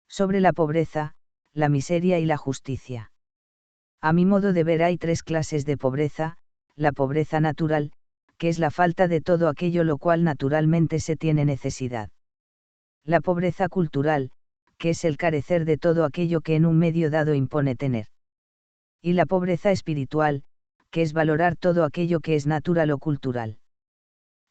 Sobre la pobreza, la miseria y la justicia. A mi modo de ver hay tres clases de pobreza: la pobreza natural, que es la falta de todo aquello lo cual naturalmente se tiene necesidad. La pobreza cultural, que es el carecer de todo aquello que en un medio dado impone tener. Y la pobreza espiritual, que es valorar todo aquello que es natural o cultural.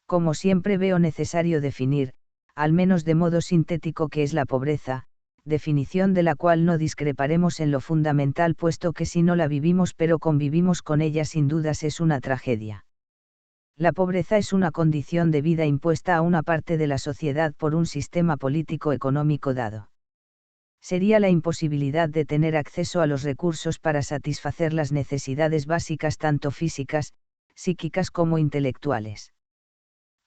Como siempre veo necesario definir, al menos de modo sintético, qué es la pobreza, definición de la cual no discreparemos en lo fundamental, puesto que si no la vivimos pero convivimos con ella sin dudas es una tragedia. La pobreza es una condición de vida impuesta a una parte de la sociedad por un sistema político-económico dado. Sería la imposibilidad de tener acceso a los recursos para satisfacer las necesidades básicas tanto físicas, psíquicas como intelectuales.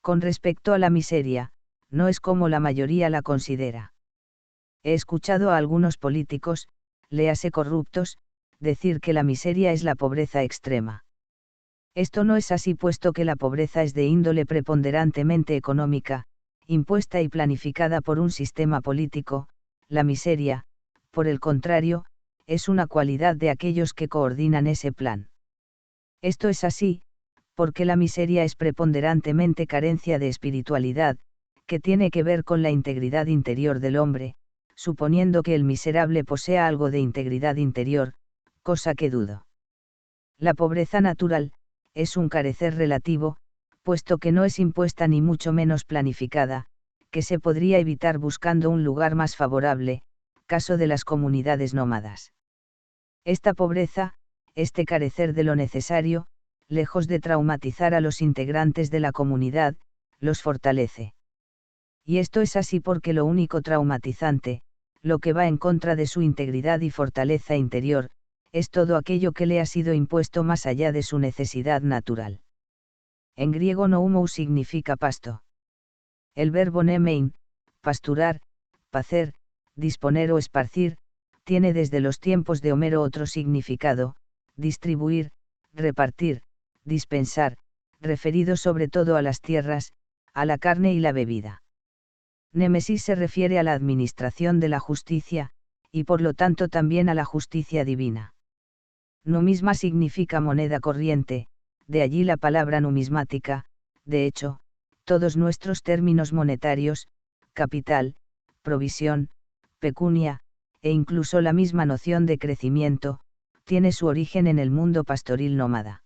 Con respecto a la miseria, no es como la mayoría la considera. He escuchado a algunos políticos, léase corruptos, decir que la miseria es la pobreza extrema. Esto no es así, puesto que la pobreza es de índole preponderantemente económica, impuesta y planificada por un sistema político. La miseria, por el contrario, es una cualidad de aquellos que coordinan ese plan. Esto es así, porque la miseria es preponderantemente carencia de espiritualidad, que tiene que ver con la integridad interior del hombre, suponiendo que el miserable posea algo de integridad interior, cosa que dudo. La pobreza natural, es un carecer relativo, puesto que no es impuesta ni mucho menos planificada, que se podría evitar buscando un lugar más favorable, caso de las comunidades nómadas. Esta pobreza, este carecer de lo necesario, lejos de traumatizar a los integrantes de la comunidad, los fortalece. Y esto es así porque lo único traumatizante, lo que va en contra de su integridad y fortaleza interior, es todo aquello que le ha sido impuesto más allá de su necesidad natural. En griego noumos significa pasto. El verbo nemein, pasturar, pacer, disponer o esparcir, tiene desde los tiempos de Homero otro significado: distribuir, repartir, dispensar, referido sobre todo a las tierras, a la carne y la bebida. Némesis se refiere a la administración de la justicia, y por lo tanto también a la justicia divina. Numisma significa moneda corriente, de allí la palabra numismática. De hecho, todos nuestros términos monetarios, capital, provisión, pecunia, e incluso la misma noción de crecimiento, tiene su origen en el mundo pastoril nómada.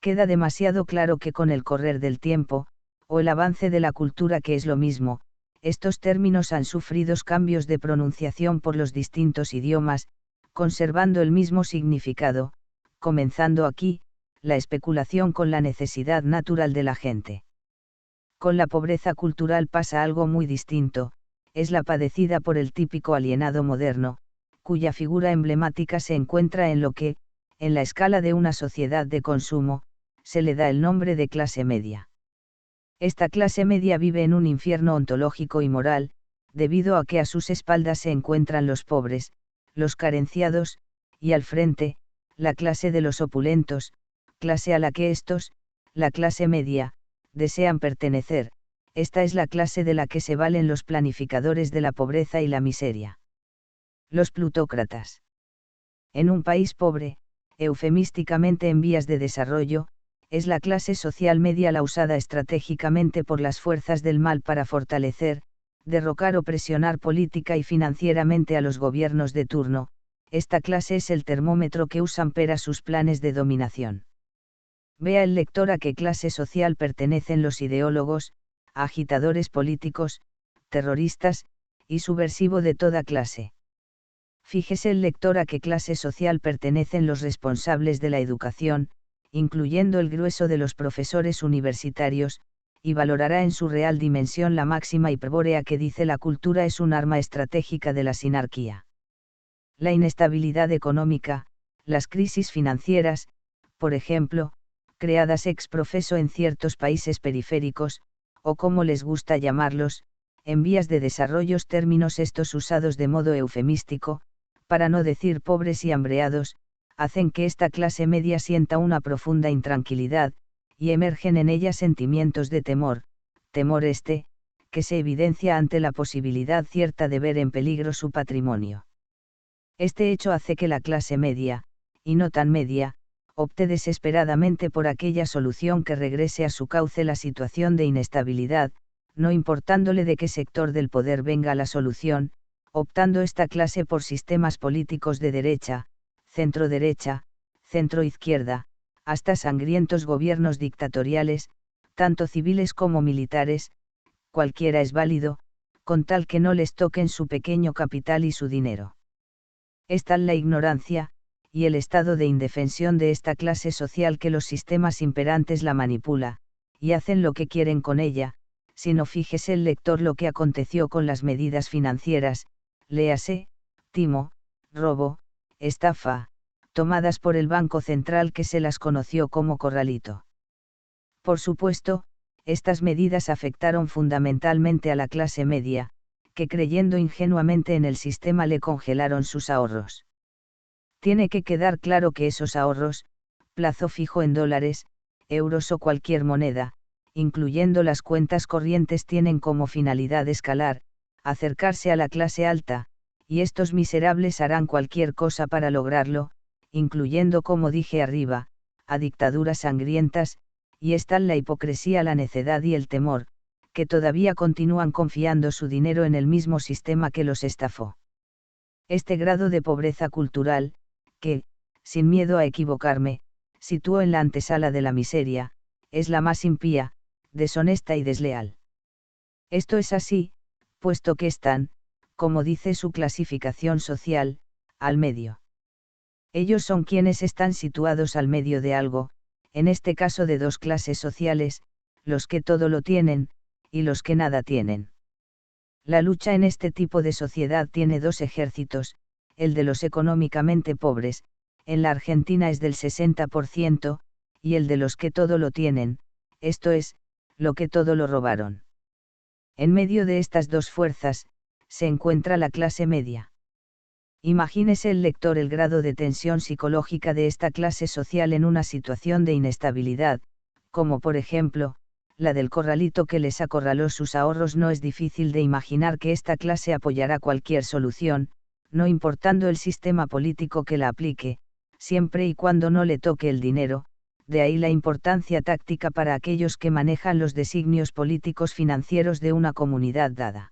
Queda demasiado claro que con el correr del tiempo, o el avance de la cultura, que es lo mismo, estos términos han sufrido cambios de pronunciación por los distintos idiomas, conservando el mismo significado, comenzando aquí, la especulación con la necesidad natural de la gente. Con la pobreza cultural pasa algo muy distinto, es la padecida por el típico alienado moderno, cuya figura emblemática se encuentra en lo que, en la escala de una sociedad de consumo, se le da el nombre de clase media. Esta clase media vive en un infierno ontológico y moral, debido a que a sus espaldas se encuentran los pobres, los carenciados, y al frente, la clase de los opulentos, clase a la que estos, la clase media, desean pertenecer. Esta es la clase de la que se valen los planificadores de la pobreza y la miseria. Los plutócratas. En un país pobre, eufemísticamente en vías de desarrollo, es la clase social media la usada estratégicamente por las fuerzas del mal para fortalecer, derrocar o presionar política y financieramente a los gobiernos de turno. Esta clase es el termómetro que usan para sus planes de dominación. Vea el lector a qué clase social pertenecen los ideólogos, agitadores políticos, terroristas, y subversivo de toda clase. Fíjese el lector a qué clase social pertenecen los responsables de la educación, incluyendo el grueso de los profesores universitarios, y valorará en su real dimensión la máxima hiperbórea que dice: la cultura es un arma estratégica de la sinarquía. La inestabilidad económica, las crisis financieras, por ejemplo, creadas ex profeso en ciertos países periféricos, o como les gusta llamarlos, en vías de desarrollo, términos estos usados de modo eufemístico, para no decir pobres y hambreados, hacen que esta clase media sienta una profunda intranquilidad, y emergen en ella sentimientos de temor, que se evidencia ante la posibilidad cierta de ver en peligro su patrimonio. Este hecho hace que la clase media, y no tan media, opte desesperadamente por aquella solución que regrese a su cauce la situación de inestabilidad, no importándole de qué sector del poder venga la solución, optando esta clase por sistemas políticos de derecha, centro-derecha, centro-izquierda, hasta sangrientos gobiernos dictatoriales, tanto civiles como militares, cualquiera es válido, con tal que no les toquen su pequeño capital y su dinero. Es tal la ignorancia, y el estado de indefensión de esta clase social que los sistemas imperantes la manipula, y hacen lo que quieren con ella, si no fíjese el lector lo que aconteció con las medidas financieras, léase, timo, robo, estafa, tomadas por el Banco Central que se las conoció como Corralito. Por supuesto, estas medidas afectaron fundamentalmente a la clase media, que creyendo ingenuamente en el sistema le congelaron sus ahorros. Tiene que quedar claro que esos ahorros, plazo fijo en dólares, euros o cualquier moneda, incluyendo las cuentas corrientes, tienen como finalidad escalar, acercarse a la clase alta, y estos miserables harán cualquier cosa para lograrlo, incluyendo, como dije arriba, a dictaduras sangrientas, y es tal la hipocresía, la necedad y el temor, que todavía continúan confiando su dinero en el mismo sistema que los estafó. Este grado de pobreza cultural, que, sin miedo a equivocarme, sitúo en la antesala de la miseria, es la más impía, deshonesta y desleal. Esto es así, puesto que están, como dice su clasificación social, al medio. Ellos son quienes están situados al medio de algo, en este caso de dos clases sociales, los que todo lo tienen, y los que nada tienen. La lucha en este tipo de sociedad tiene dos ejércitos, el de los económicamente pobres, en la Argentina es del 60%, y el de los que todo lo tienen, esto es, lo que todo lo robaron. En medio de estas dos fuerzas, se encuentra la clase media. Imagínese el lector el grado de tensión psicológica de esta clase social en una situación de inestabilidad, como por ejemplo, la del Corralito que les acorraló sus ahorros. No es difícil de imaginar que esta clase apoyará cualquier solución, no importando el sistema político que la aplique, siempre y cuando no le toque el dinero, de ahí la importancia táctica para aquellos que manejan los designios políticos financieros de una comunidad dada.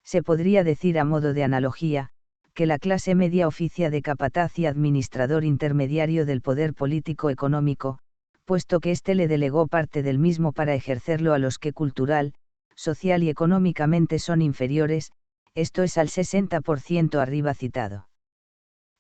Se podría decir a modo de analogía, que la clase media oficia de capataz y administrador intermediario del poder político económico, puesto que éste le delegó parte del mismo para ejercerlo a los que cultural, social y económicamente son inferiores, esto es al 60% arriba citado.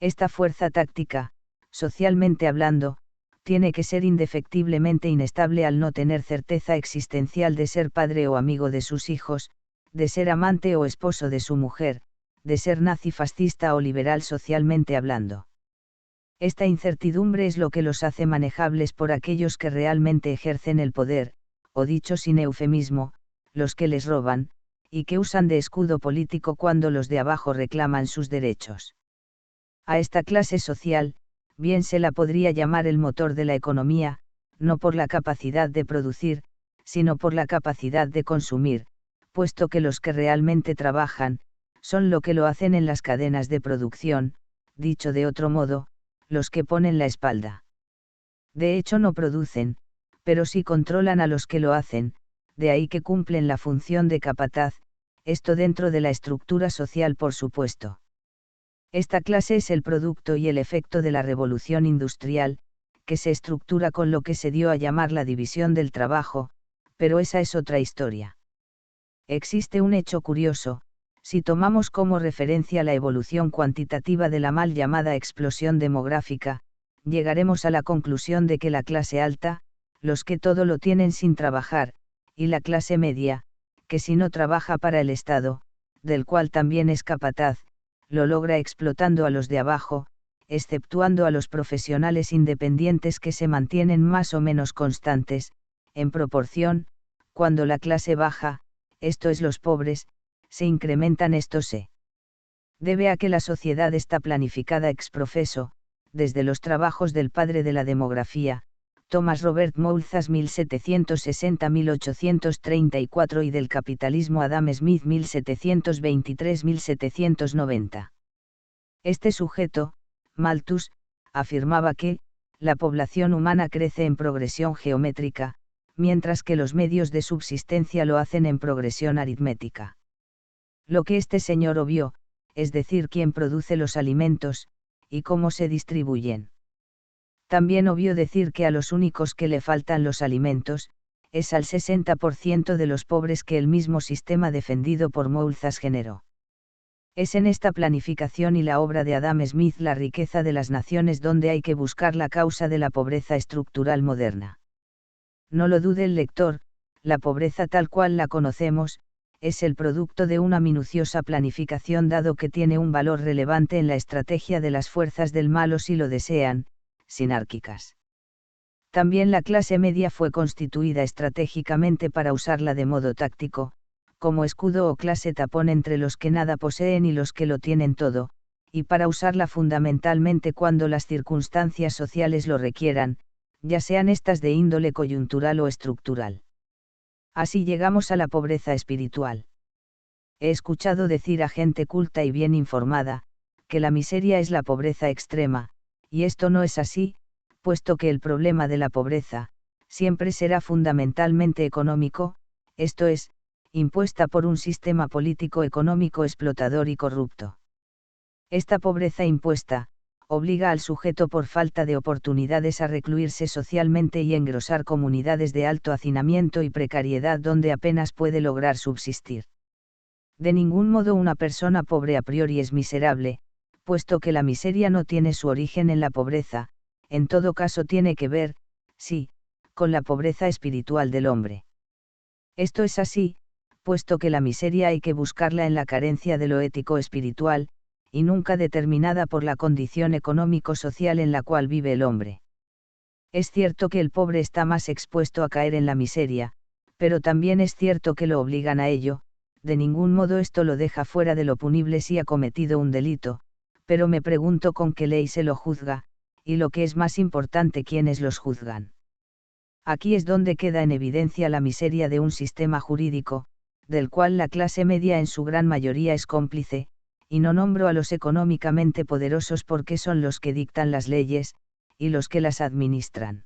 Esta fuerza táctica, socialmente hablando, tiene que ser indefectiblemente inestable al no tener certeza existencial de ser padre o amigo de sus hijos, de ser amante o esposo de su mujer, de ser nazifascista o liberal socialmente hablando. Esta incertidumbre es lo que los hace manejables por aquellos que realmente ejercen el poder, o dicho sin eufemismo, los que les roban, y que usan de escudo político cuando los de abajo reclaman sus derechos. A esta clase social, bien se la podría llamar el motor de la economía, no por la capacidad de producir, sino por la capacidad de consumir, puesto que los que realmente trabajan, son lo que lo hacen en las cadenas de producción, dicho de otro modo, los que ponen la espalda. De hecho no producen, pero sí controlan a los que lo hacen, de ahí que cumplen la función de capataz, esto dentro de la estructura social por supuesto. Esta clase es el producto y el efecto de la revolución industrial, que se estructura con lo que se dio a llamar la división del trabajo, pero esa es otra historia. Existe un hecho curioso, si tomamos como referencia la evolución cuantitativa de la mal llamada explosión demográfica, llegaremos a la conclusión de que la clase alta, los que todo lo tienen sin trabajar, y la clase media, que si no trabaja para el Estado, del cual también es capataz, lo logra explotando a los de abajo, exceptuando a los profesionales independientes que se mantienen más o menos constantes, en proporción, cuando la clase baja, esto es los pobres, se incrementan. Esto se debe a que la sociedad está planificada ex profeso, desde los trabajos del padre de la demografía, Thomas Robert Malthus 1760-1834 y del capitalismo Adam Smith 1723-1790. Este sujeto, Malthus, afirmaba que, la población humana crece en progresión geométrica, mientras que los medios de subsistencia lo hacen en progresión aritmética. Lo que este señor obvió, es decir, quién produce los alimentos, y cómo se distribuyen. También obvió decir que a los únicos que le faltan los alimentos, es al 60% de los pobres que el mismo sistema defendido por Malthus generó. Es en esta planificación y la obra de Adam Smith la riqueza de las naciones donde hay que buscar la causa de la pobreza estructural moderna. No lo dude el lector, la pobreza tal cual la conocemos, es el producto de una minuciosa planificación dado que tiene un valor relevante en la estrategia de las fuerzas del mal o si lo desean, sinárquicas. También la clase media fue constituida estratégicamente para usarla de modo táctico, como escudo o clase tapón entre los que nada poseen y los que lo tienen todo, y para usarla fundamentalmente cuando las circunstancias sociales lo requieran, ya sean estas de índole coyuntural o estructural. Así llegamos a la pobreza espiritual. He escuchado decir a gente culta y bien informada, que la miseria es la pobreza extrema, y esto no es así, puesto que el problema de la pobreza, siempre será fundamentalmente económico, esto es, impuesta por un sistema político económico explotador y corrupto. Esta pobreza impuesta, obliga al sujeto por falta de oportunidades a recluirse socialmente y engrosar comunidades de alto hacinamiento y precariedad donde apenas puede lograr subsistir. De ningún modo una persona pobre a priori es miserable, puesto que la miseria no tiene su origen en la pobreza, en todo caso tiene que ver, sí, con la pobreza espiritual del hombre. Esto es así, puesto que la miseria hay que buscarla en la carencia de lo ético espiritual, y nunca determinada por la condición económico-social en la cual vive el hombre. Es cierto que el pobre está más expuesto a caer en la miseria, pero también es cierto que lo obligan a ello, de ningún modo esto lo deja fuera de lo punible si ha cometido un delito, pero me pregunto con qué ley se lo juzga, y lo que es más importante, quiénes los juzgan. Aquí es donde queda en evidencia la miseria de un sistema jurídico, del cual la clase media en su gran mayoría es cómplice, y no nombro a los económicamente poderosos porque son los que dictan las leyes, y los que las administran.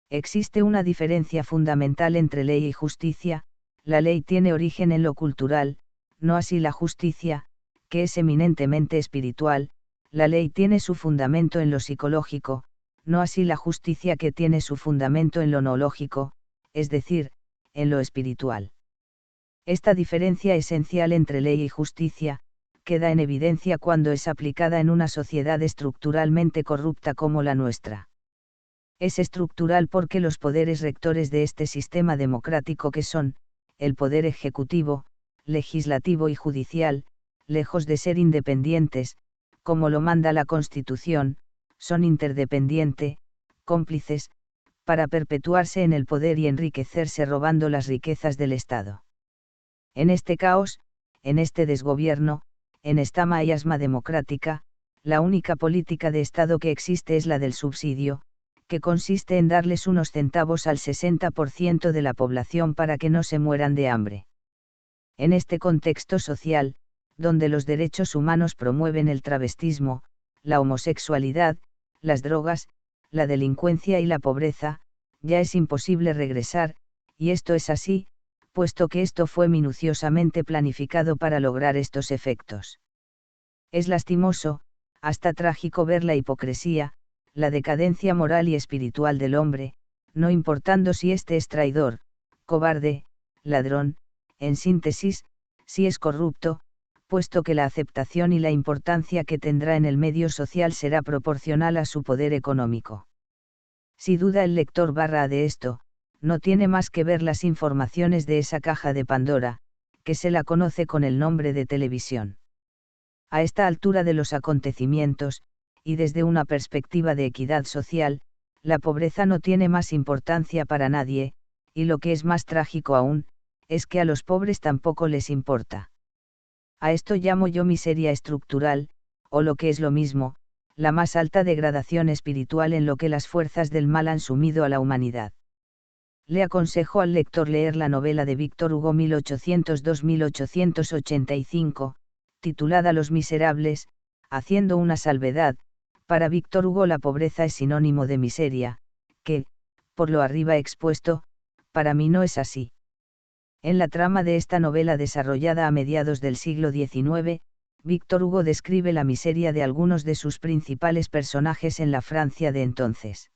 Existe una diferencia fundamental entre ley y justicia, la ley tiene origen en lo cultural, no así la justicia, que es eminentemente espiritual, la ley tiene su fundamento en lo psicológico, no así la justicia que tiene su fundamento en lo noológico, es decir, en lo espiritual. Esta diferencia esencial entre ley y justicia, queda en evidencia cuando es aplicada en una sociedad estructuralmente corrupta como la nuestra. Es estructural porque los poderes rectores de este sistema democrático que son, el poder ejecutivo, legislativo y judicial, lejos de ser independientes, como lo manda la Constitución, son interdependientes, cómplices, para perpetuarse en el poder y enriquecerse robando las riquezas del Estado. En este caos, en este desgobierno, en esta mayasma democrática, la única política de Estado que existe es la del subsidio, que consiste en darles unos centavos al 60% de la población para que no se mueran de hambre. En este contexto social, donde los derechos humanos promueven el travestismo, la homosexualidad, las drogas, la delincuencia y la pobreza, ya es imposible regresar, y esto es así, puesto que esto fue minuciosamente planificado para lograr estos efectos. Es lastimoso, hasta trágico ver la hipocresía, la decadencia moral y espiritual del hombre, no importando si éste es traidor, cobarde, ladrón, en síntesis, si es corrupto, puesto que la aceptación y la importancia que tendrá en el medio social será proporcional a su poder económico. Si duda el lector de esto, no tiene más que ver las informaciones de esa caja de Pandora, que se la conoce con el nombre de televisión. A esta altura de los acontecimientos, y desde una perspectiva de equidad social, la pobreza no tiene más importancia para nadie, y lo que es más trágico aún, es que a los pobres tampoco les importa. A esto llamo yo miseria estructural, o lo que es lo mismo, la más alta degradación espiritual en lo que las fuerzas del mal han sumido a la humanidad. Le aconsejo al lector leer la novela de Víctor Hugo 1802-1885, titulada Los Miserables, haciendo una salvedad: para Víctor Hugo la pobreza es sinónimo de miseria, que, por lo arriba expuesto, para mí no es así. En la trama de esta novela desarrollada a mediados del siglo XIX, Víctor Hugo describe la miseria de algunos de sus principales personajes en la Francia de entonces.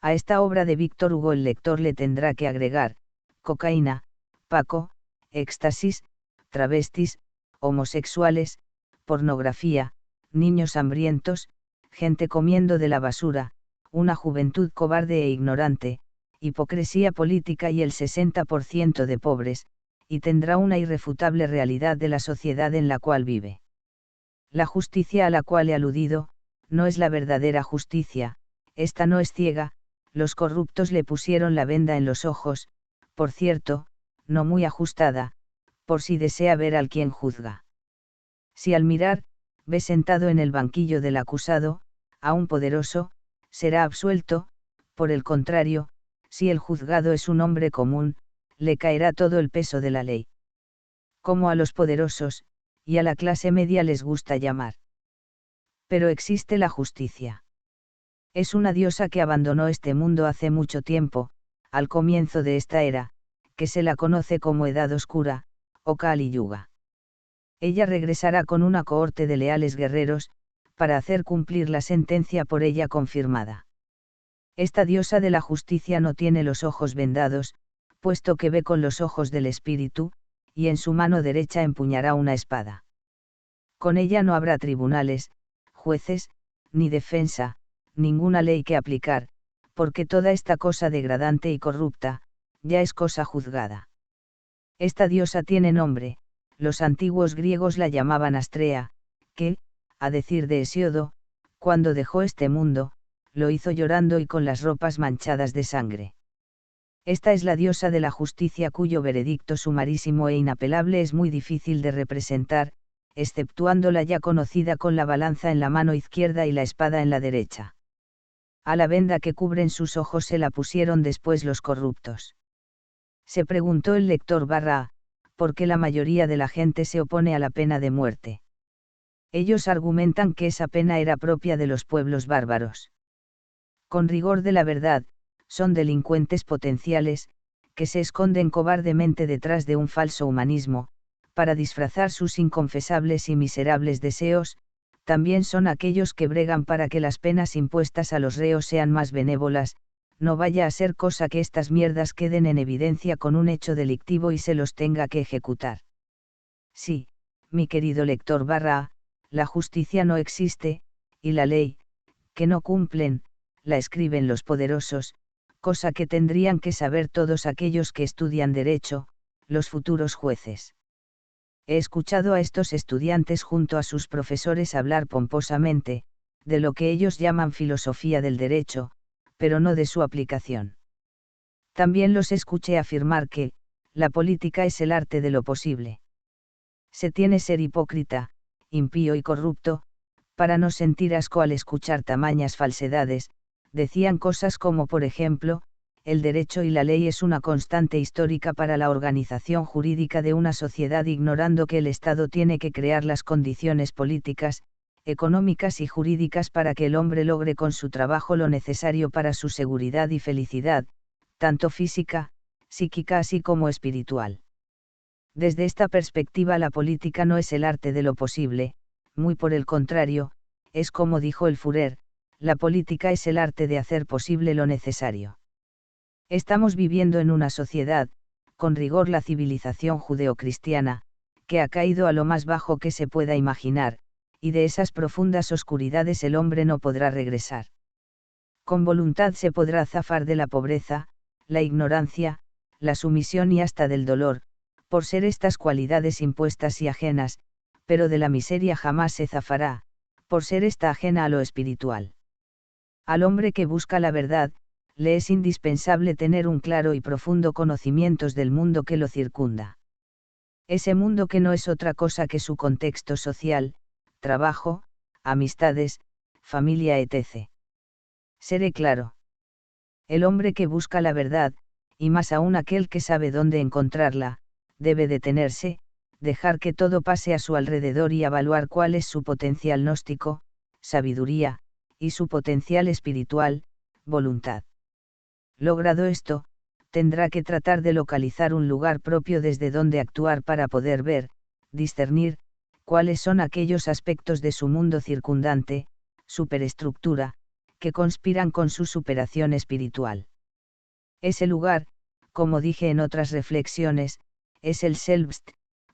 A esta obra de Víctor Hugo el lector le tendrá que agregar cocaína, Paco, éxtasis, travestis, homosexuales, pornografía, niños hambrientos, gente comiendo de la basura, una juventud cobarde e ignorante, hipocresía política y el 60% de pobres, y tendrá una irrefutable realidad de la sociedad en la cual vive. La justicia a la cual he aludido, no es la verdadera justicia, esta no es ciega. Los corruptos le pusieron la venda en los ojos, por cierto, no muy ajustada, por si desea ver al quien juzga. Si al mirar, ve sentado en el banquillo del acusado, a un poderoso, será absuelto; por el contrario, si el juzgado es un hombre común, le caerá todo el peso de la ley. Como a los poderosos, y a la clase media les gusta llamar. Pero existe la justicia. Es una diosa que abandonó este mundo hace mucho tiempo, al comienzo de esta era, que se la conoce como Edad Oscura, o Kali Yuga. Ella regresará con una cohorte de leales guerreros, para hacer cumplir la sentencia por ella confirmada. Esta diosa de la justicia no tiene los ojos vendados, puesto que ve con los ojos del espíritu, y en su mano derecha empuñará una espada. Con ella no habrá tribunales, jueces, ni defensa, ninguna ley que aplicar, porque toda esta cosa degradante y corrupta, ya es cosa juzgada. Esta diosa tiene nombre, los antiguos griegos la llamaban Astrea, que, a decir de Hesiodo, cuando dejó este mundo, lo hizo llorando y con las ropas manchadas de sangre. Esta es la diosa de la justicia cuyo veredicto sumarísimo e inapelable es muy difícil de representar, exceptuando la ya conocida con la balanza en la mano izquierda y la espada en la derecha. A la venda que cubren sus ojos se la pusieron después los corruptos. Se preguntó el lector ¿por qué la mayoría de la gente se opone a la pena de muerte? Ellos argumentan que esa pena era propia de los pueblos bárbaros. Con rigor de la verdad, son delincuentes potenciales, que se esconden cobardemente detrás de un falso humanismo, para disfrazar sus inconfesables y miserables deseos. También son aquellos que bregan para que las penas impuestas a los reos sean más benévolas, no vaya a ser cosa que estas mierdas queden en evidencia con un hecho delictivo y se los tenga que ejecutar. Sí, mi querido lector la justicia no existe, y la ley, que no cumplen, la escriben los poderosos, cosa que tendrían que saber todos aquellos que estudian derecho, los futuros jueces. He escuchado a estos estudiantes junto a sus profesores hablar pomposamente, de lo que ellos llaman filosofía del derecho, pero no de su aplicación. También los escuché afirmar que, la política es el arte de lo posible. Se tiene ser hipócrita, impío y corrupto, para no sentir asco al escuchar tamañas falsedades. Decían cosas como por ejemplo, el derecho y la ley es una constante histórica para la organización jurídica de una sociedad, ignorando que el Estado tiene que crear las condiciones políticas, económicas y jurídicas para que el hombre logre con su trabajo lo necesario para su seguridad y felicidad, tanto física, psíquica así como espiritual. Desde esta perspectiva la política no es el arte de lo posible, muy por el contrario, es como dijo el Führer, la política es el arte de hacer posible lo necesario. Estamos viviendo en una sociedad, con rigor la civilización judeocristiana, que ha caído a lo más bajo que se pueda imaginar, y de esas profundas oscuridades el hombre no podrá regresar. Con voluntad se podrá zafar de la pobreza, la ignorancia, la sumisión y hasta del dolor, por ser estas cualidades impuestas y ajenas, pero de la miseria jamás se zafará, por ser esta ajena a lo espiritual. Al hombre que busca la verdad, le es indispensable tener un claro y profundo conocimiento del mundo que lo circunda. Ese mundo que no es otra cosa que su contexto social, trabajo, amistades, familia etc. Seré claro. El hombre que busca la verdad, y más aún aquel que sabe dónde encontrarla, debe detenerse, dejar que todo pase a su alrededor y evaluar cuál es su potencial gnóstico, sabiduría, y su potencial espiritual, voluntad. Logrado esto, tendrá que tratar de localizar un lugar propio desde donde actuar para poder ver, discernir, cuáles son aquellos aspectos de su mundo circundante, superestructura, que conspiran con su superación espiritual. Ese lugar, como dije en otras reflexiones, es el Selbst,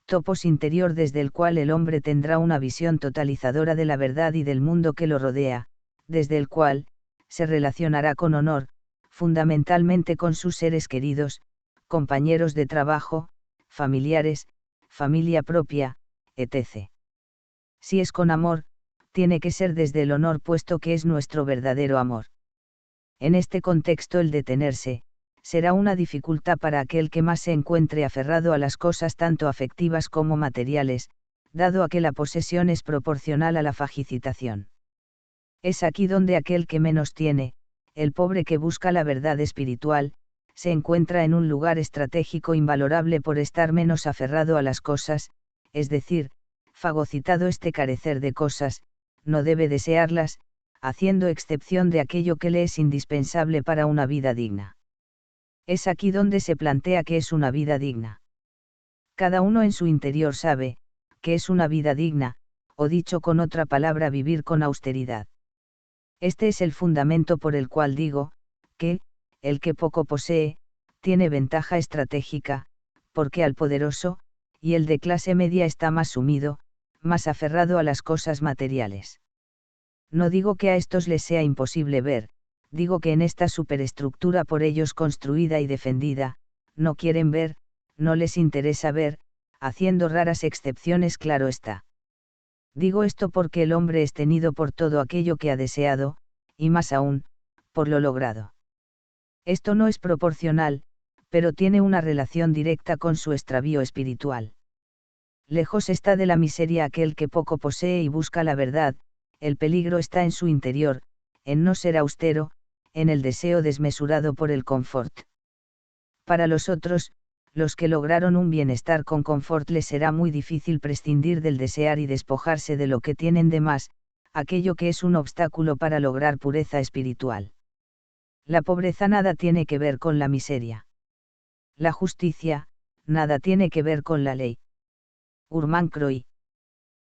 topos interior desde el cual el hombre tendrá una visión totalizadora de la verdad y del mundo que lo rodea, desde el cual, se relacionará con honor, fundamentalmente con sus seres queridos, compañeros de trabajo, familiares, familia propia, etc. Si es con amor, tiene que ser desde el honor puesto que es nuestro verdadero amor. En este contexto el detenerse, será una dificultad para aquel que más se encuentre aferrado a las cosas tanto afectivas como materiales, dado a que la posesión es proporcional a la fagicitación. Es aquí donde aquel que menos tiene, el pobre que busca la verdad espiritual, se encuentra en un lugar estratégico invalorable por estar menos aferrado a las cosas, es decir, fagocitado este carecer de cosas, no debe desearlas, haciendo excepción de aquello que le es indispensable para una vida digna. Es aquí donde se plantea qué es una vida digna. Cada uno en su interior sabe, qué es una vida digna, o dicho con otra palabra vivir con austeridad. Este es el fundamento por el cual digo, que, el que poco posee, tiene ventaja estratégica, porque al poderoso, y el de clase media está más sumido, más aferrado a las cosas materiales. No digo que a estos les sea imposible ver, digo que en esta superestructura por ellos construida y defendida, no quieren ver, no les interesa ver, haciendo raras excepciones claro está. Digo esto porque el hombre es tenido por todo aquello que ha deseado, y más aún, por lo logrado. Esto no es proporcional, pero tiene una relación directa con su extravío espiritual. Lejos está de la miseria aquel que poco posee y busca la verdad, el peligro está en su interior, en no ser austero, en el deseo desmesurado por el confort. Para los otros, los que lograron un bienestar con confort les será muy difícil prescindir del desear y despojarse de lo que tienen de más, aquello que es un obstáculo para lograr pureza espiritual. La pobreza nada tiene que ver con la miseria. La justicia, nada tiene que ver con la ley. Urmán Croy.